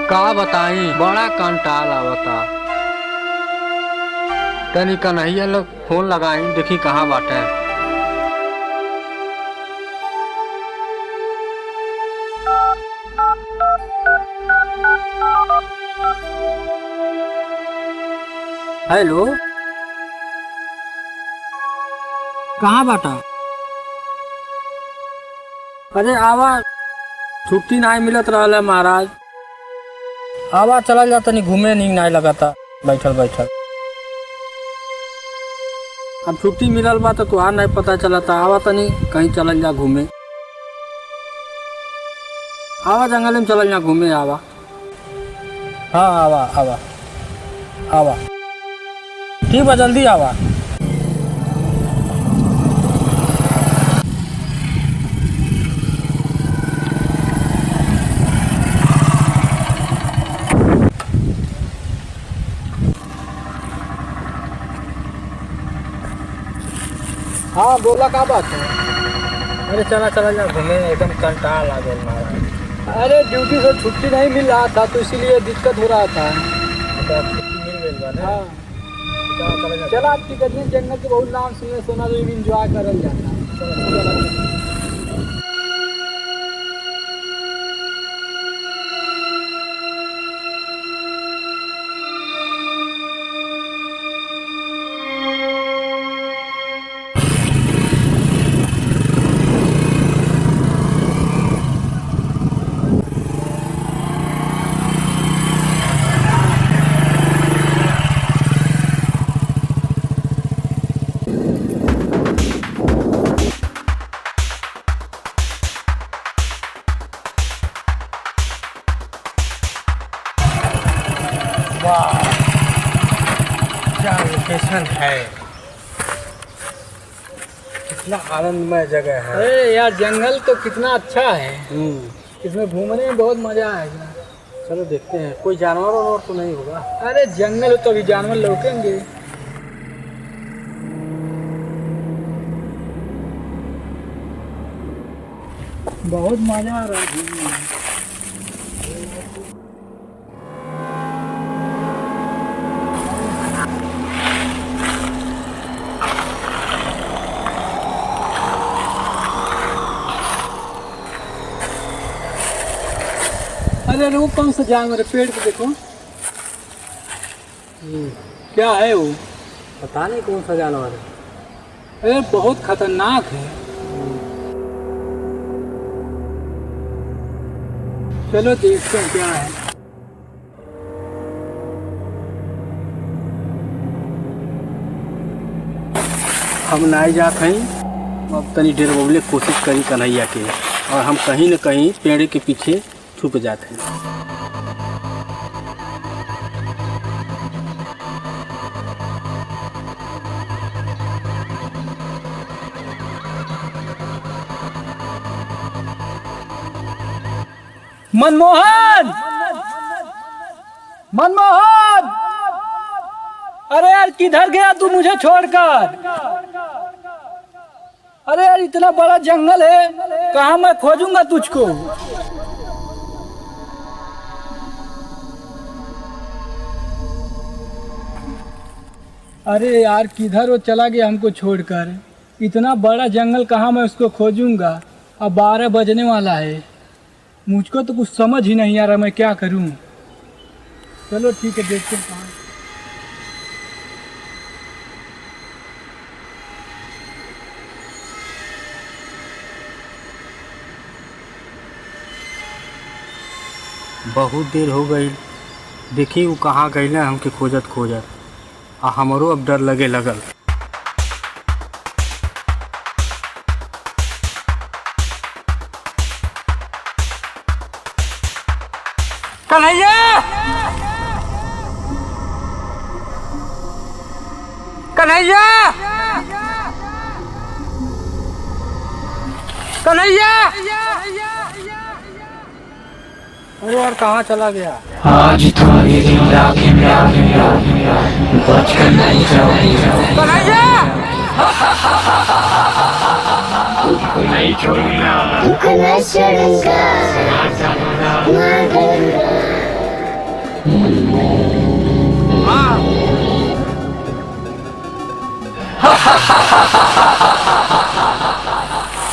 का बताई बड़ा कंटाल आवता। तनी कन्हैया लोग फोन लगाई देखी कहाँ बाटे। हेलो, कहाँ बाटा? अरे आवा, छुट्टी नहीं मिलत रहल महाराज। आवा चल जा, तनी घूमे नहीं लगाता बैठल बैठल। अब छुट्टी मिलल बा तो तुहार नहीं पता चलता। आवा तनी कहीं चल जा घूमे। आवा जंगल में चल जा घूमे। आवा, हाँ आवा आवा आवा, ठीक बा, जल्दी आवा। हाँ बोला, का बात है? अरे चला चला जा घूमे, एकदम कंटाल आ गया महाराज। अरे ड्यूटी से छुट्टी नहीं मिल रहा था तो इसीलिए दिक्कत हो रहा था। छुट्टी मिल गई बा ना? हाँ चला, आपकी गदनी जंगल के बहुत नाम सुने, सोना जो इंजॉय करल जाता है। चलो क्या लोकेशन है, कितना आनंदमय जगह है। अरे यार जंगल तो कितना अच्छा है। इसमें घूमने में बहुत मजा आएगा। चलो देखते हैं, कोई जानवर और तो नहीं होगा? अरे जंगल हो तो अभी जानवर लौटेंगे। बहुत मजा आ रहा है। अरे वो कौन सा जानवर है? पेड़ पे देखो। क्या है वो? पता नहीं कौन सा जानवर है। अरे बहुत खतरनाक है। चलो देखते हैं क्या है। हम नहीं जाते हैं। अब तनी देर बोले कोशिश करी कन्हैया के, और हम कहीं न कहीं पेड़ के पीछे छुप जाते हैं। मनमोहन, मनमोहन, अरे यार किधर गया तू मुझे छोड़कर? अरे यार इतना बड़ा जंगल है, कहाँ मैं खोजूंगा तुझको? अरे यार किधर वो चला गया हमको छोड़कर? इतना बड़ा जंगल कहाँ मैं उसको खोजूंगा? अब 12 बजने वाला है। मुझको तो कुछ समझ ही नहीं आ रहा मैं क्या करूं। चलो ठीक है, देखते हैं कहाँ। बहुत देर हो गई, देखी वो कहाँ गई ना हमके खोजत खोजत। आ हमरो अब डर लगे लगल। कन्हैया, कन्हैया, कन्हैया, अरे यार कहाँ चला गया? आज तुम्हारी जिंदगी बचकर नहीं जाओगी। कन्हैया, तुझको नहीं छोड़ूंगा। तुझको नहीं छोड़ूंगा।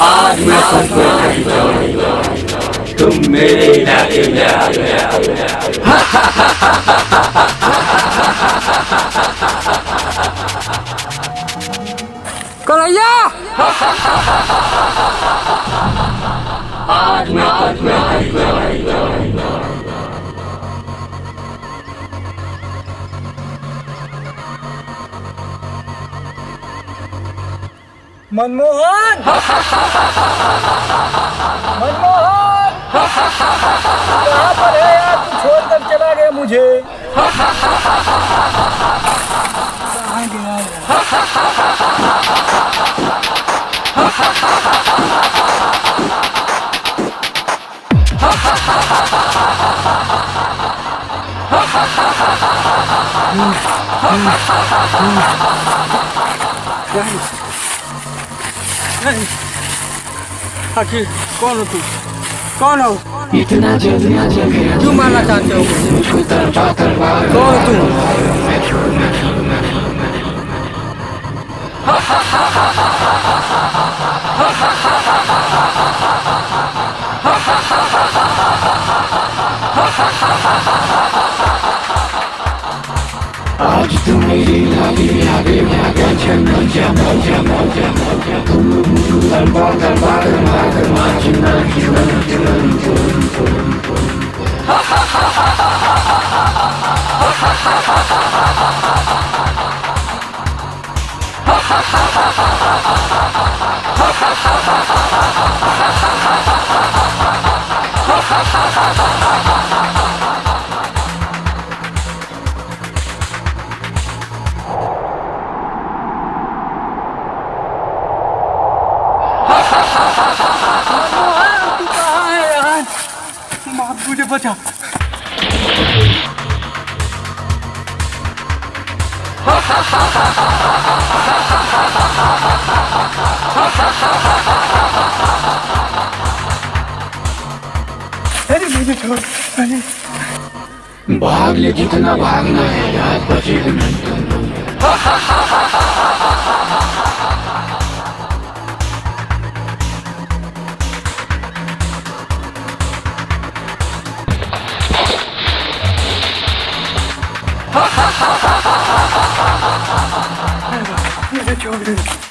आज मैं तुमको नहीं छोड़ूंगा, तुम मेरे इलाके में आ गया। कन्हैया आज मैं तुमको नहीं छोड़ूंगा। मनमोहन मनमोहन कहाँ पर है यार, तू छोड़ कर चला गया मुझे। कहाँ गया यार? आखिर कौन हो तू? कौन हो? इतना जल्दी क्यों मारना चाहते हो मुझे? कौन हो तू? आज तुम मेरी लाली में आगे चलना तुम तू कहाँ है यार? मुझे बचा। अरे मुझे छोड़। अरे भाग ले, जितना भागना है यार, बचेगा नहीं। मुझे छोड़ दे।